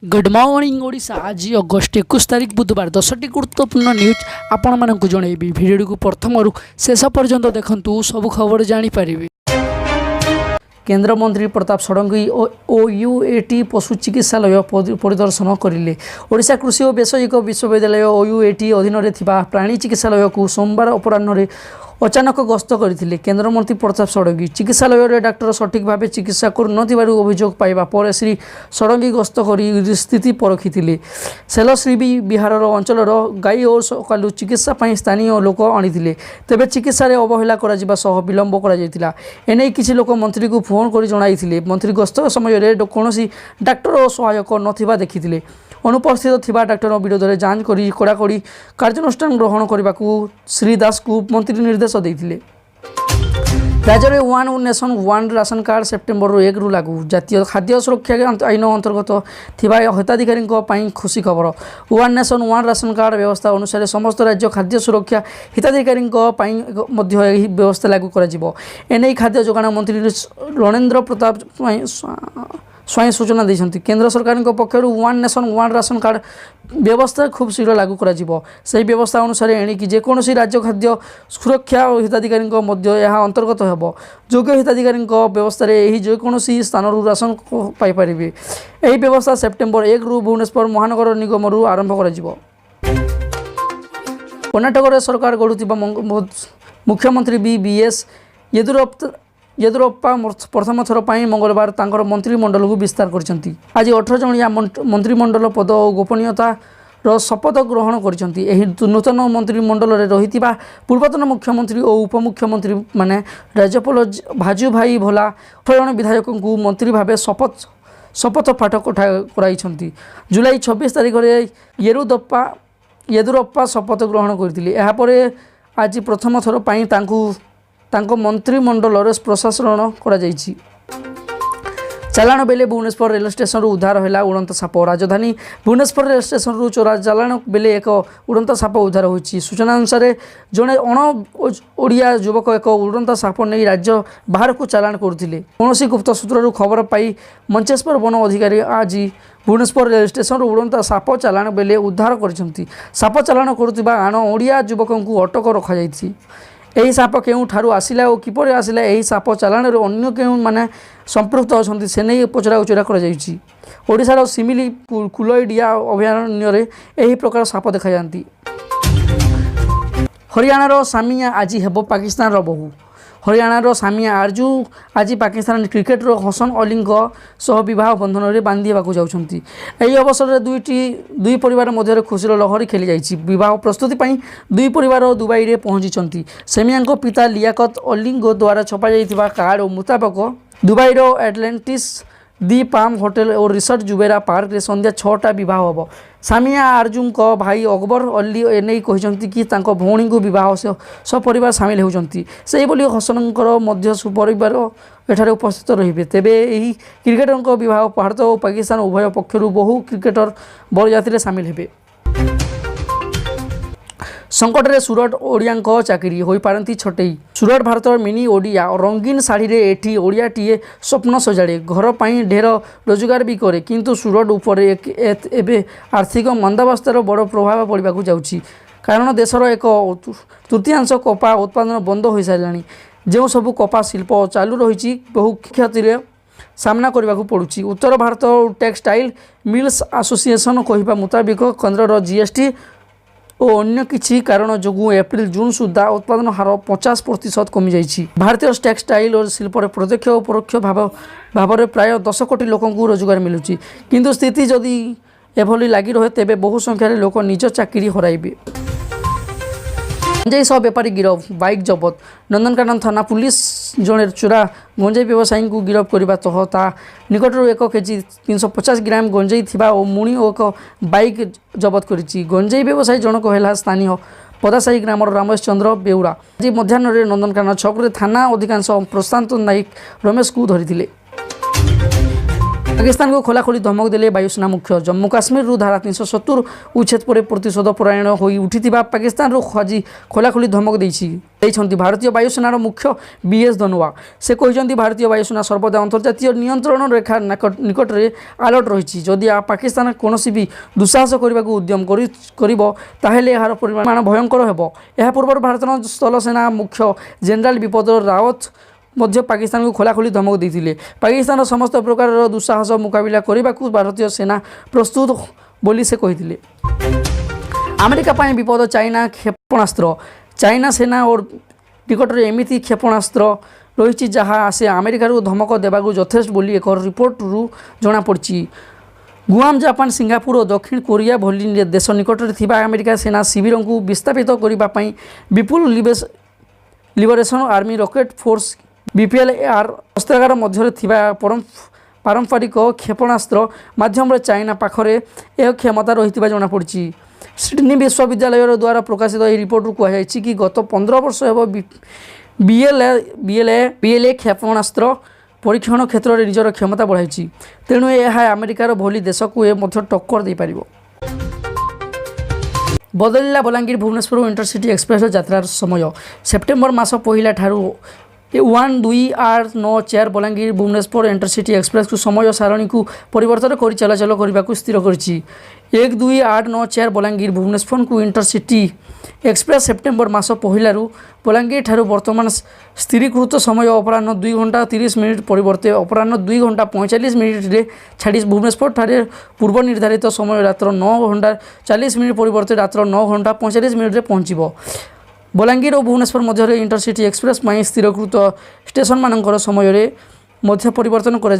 Good morning Odisha. आज August 21 तारीख बुधवार 10टी गुरुत्वपूर्ण न्यूज आपण मानक जनइबी। भिडियो को प्रथम शेष पर्यंत देखंतु सब खबर जानी पारिबे। केंद्र मंत्री प्रताप षडंगी ओयूएटी पशु चिकित्सालय परिदर्शन करिले। ओडिशा कृषि और बेसरकारिक विश्वविद्यालय ओयूएटी अधीन में प्राणी चिकित्सालय को सोमवार अपराह्न अचानक गस्त करते केन्द्रमंत्री प्रताप षडंगी। चिकित्सालय डाक्टर सठिक भाव चिकित्सा करुनथिबारु अभियोग पाइबा पर श्री षडंगी गस्त कर स्थिति परखिथिले। सेलश्री बिहार अंचल गाई और सकालू चिकित्सा स्थानीय लोक आनी तेबे चिकित्सा अवहेला विलंब कर एने किसी लोक मंत्री को फोन कर जणाइथिले। मंत्री गस्त समय कौन डाक्टर और सहायक नथिबा देखिथिले। अनुपस्थित थिबा डाक्टर विरोध में जांच कर कड़ाकड़ी कार्यानुष्ठान ग्रहण करने को श्री दास को मंत्री निर्देश देते। राज्य में one nation one ration card September 1 रु लागू। जातीय खाद्य सुरक्षा आईन अंतर्गत थिबा हिताधिकारी खुशी खबर। One nation one ration card व्यवस्था अनुसार समस्त राज्य खाद्य सुरक्षा हिताधिकारी व्यवस्था लागू कर खाद्य जोगाण मंत्री रणेन्द्र प्रताप स्वयं सूचना देते। केंद्र सरकार पक्षर one nation one ration card व्यवस्था खूब शीघ्र लागू कर व्यवस्था अनुसार एणिकी जेकोसी राज्य खाद्य सुरक्षा हिताधिकारी अंतर्गत होब। योग्य हिताधिकारी व्यवस्था जेकोसी स्थान राशन पाइपर। यह व्यवस्था सेप्टेम्बर 1 रु भुवनेश्वर महानगर निगम आरंभ कर। कर्णाटक सरकार गढ़ुवा मुख्यमंत्री बीएस येदुरप्पा प्रथम थर पर मंगलवार तांकर मंत्रिमंडल को विस्तार करछंती। आज 18 जणिया मंत्रिमंडल पद और गोपनीयता शपथ ग्रहण कर। नूतन मंत्रिमंडल रही पूर्वतन मुख्यमंत्री और उपमुख्यमंत्री माने राज्यपाल भाजुभाई भोला 18 जन विधायक को मंत्री भाव शपथ पाठ कराई। जुलाई 26 तारीख में येदुरप्पा शपथ ग्रहण करते। आज प्रथम थर पर तांको मंत्रिमंडल प्रशासन कर। चालाण बेले भुवनेश्वर रेल स्टेशन उद्धार है उड़ंत साप। राजधानी भुवनेश्वर रेल स्टेशन चोरा चालाण बेले एक उड़ंत साप उद्धार होती। सूचना अनुसार जड़े ओडिया युवक एक उड़ंत साप नहीं राज्य बाहर को चालाण करते। कौन गुप्त सूत्र खबर पाई मंचेश्वर वन अधिकारी आज भुवनेश्वर रेल स्टेशन उड़ंत साप चालाण बेले उद्धार कर। साप चालाण करुवा आण ओडिया युवक को अटक रखा। यही साप केउठारु आसिला और किपर आसिला यही साप चालाण अन्य केउ माने संपृक्त अच्छा से नहीं पचरा उचरा कर। सिमिली कुलइडिया अभयारण्य यही प्रकार साप देखा जाती। हरियाणार सामिया आज हेब पाकिस्तान बहु। हरियाणार सामिया आरजू आज पाकिस्तान क्रिकेटर हसन अली सह बह बंधन में बांधा जाऊँगी। यही अवसर में दुई परिवार मध्य खुशीर लहरी खेली जाइए। बह प्रस्तुति दुई परिवार दुबई में पहुंची। सेमिया पिता लियाकत अली द्वारा छपाई कार्ड मुताबक दुबई एटलांटिस दी पाम होटेल और रिसोर्ट जुबेरा पार्क रे संध्या 6टा बह हम। सामिया आरजू भाई अकबर अली एने कहते कि भौणी को बह सपरिवार सामिल होती। हसन सुपरिवार एठारे उपस्थित रे। तेबे यही क्रिकेटर बह भारत और पाकिस्तान उभय पक्षर बहु क्रिकेटर बरजाती सामिल हेबे। संकट रे सुरट ओडिया चाकरी हो पारती छटई। सुरट भारत मिनी ओडिया रंगीन शाढ़ी रे एठी ओडियाटीए स्वप्न सजाड़े घर पर ढेर रोजगार भी करे। किंतु सुरट उपर एबे आर्थिक मंदावस्थार बड़ प्रभाव पड़वा जाउछि। कारण देशर एक तृतीयांश कपा उत्पादन बंद हो सारे। जो सबू कपा शिल्प चालू रही बहु क्षति सामना करने को पड़ुछि। उत्तर भारत टेक्सटाइल मिल्स एसोसिएशन कहवा मुताबिक केन्द्र जीएसटी और अन्य किसी कारण जो एप्रिल जून सुधा उत्पादन हार 50% कमी जाइए। भारतीय टेक्सटाइल और शिल्प प्रत्यक्ष और परोक्ष भाव में प्राय 10 कोटी लोक रोजगार मिलूँ। किंतु स्थिति जदि एभली लगी रहे तेबे बहु संख्यार लोक निज चाकरी हराइबे। गंजाई सह बेपारी गिरफ बाइक जबत। नंदनकानन थाना पुलिस जड़े चोरा गंजाई व्यवसायी को गिरफ करने सह ता निकटर 1 केजी 350 ग्राम गंजाई थिबा और मुणी और एक बाइक जबत करिछि। गंजाई व्यवसायी जनक है स्थानीय पदासाही ग्रामर रामेश चंद्र बेउरा। आज मध्याह्न नंदनकानन छक थाना अधिकांश प्रशांत नायक रमेश को धरी। पाकिस्तान को खोलाखोली धमक देले वायुसेना मुख्य जम्मू काश्मीर धारा 370 उच्छेद पर प्रतिशोध परायण हो उठी पाकिस्तान खोजी खोलाखोली धमक देती भारतीय वायुसेनार मुख्य बीएस धनोआ से कहते भारतीय वायुसेना सर्वदा अंतर्जातीय नियंत्रण रेखा निकट में अलर्ट रही जदि पाकिस्तान कौन भी दुस्साहस करने को उद्यम कर यार परिमाण भयंकर हो पूर्व भारतीय स्थल सेना मुख्य जनरल बिपिन रावत मध्य पाकिस्तान को खोलाखोली धमक देते पाकिस्तान समस्त प्रकार दुस्साहस मुकाबला करने को भारतीय सेना प्रस्तुत बोली से कहते अमेरिका पाई विपद चाइना क्षेपणास्त्र चाइना सेना और निकट में एमती क्षेपणास्त्र रही जहाँ से अमेरिका धमक देवा यथेष्ट बोली एक रिपोर्ट रु जमापड़ी गुआम जापान सिंगापुर और दक्षिण कोरिया भली देश निकट में अमेरिका सेना शिविर को विस्थापित करने विपुल लिबरेशन आर्मी रॉकेट फोर्स बीपीएलआर अस्त्रागार मध्य पारंपरिक क्षेपणास्त्र माध्यम चाइना पाखरे यह क्षमता रही जमापड़ी सिडनी विश्वविद्यालय द्वारा प्रकाशित यह रिपोर्ट कहुई कि गत 15 वर्ष हो बीएलए क्षेपणास्त्र परीक्षण क्षेत्र में निजर क्षमता बढ़ाई तेणु यह अमेरिकार भली देश को टक्कर दे पार बदलिला बलांगीर भुवनेश्वर इंटरसिटी एक्सप्रेस यात्रार समय सेप्टेम्बर मास पहला ठारू 12/8/9/4 बलांगीर भुवनेश्वर इंटरसिटी एक्सप्रेस को समय सारणी को परिवर्तन कर चलाचल करने को स्थिर कर 1/2/8/9/4 बलांगीर भुवनेश्वर को इंटरसिटी एक्सप्रेस सेप्टेम्बर मास पहलू बलांगीर ठारू वर्तमान स्थिरीकृत समय अपराह 2 घंटा 30 मिनिट परिवर्ते अपराह 2 घंटा 45 मिनिट छाड़ी भुवनेश्वर ठारे पूर्व निर्धारित समय रात्र 9 घंटा 40 मिनिट परिवर्ते रात्र 9 घंटा 45 मिनिट पहुँचब बलांगीर और भुवनेश्वर मध्य इंटरसिटी एक्सप्रेस स्थिरीकृत स्टेशन मानकर समय मध्य परिवर्तन कर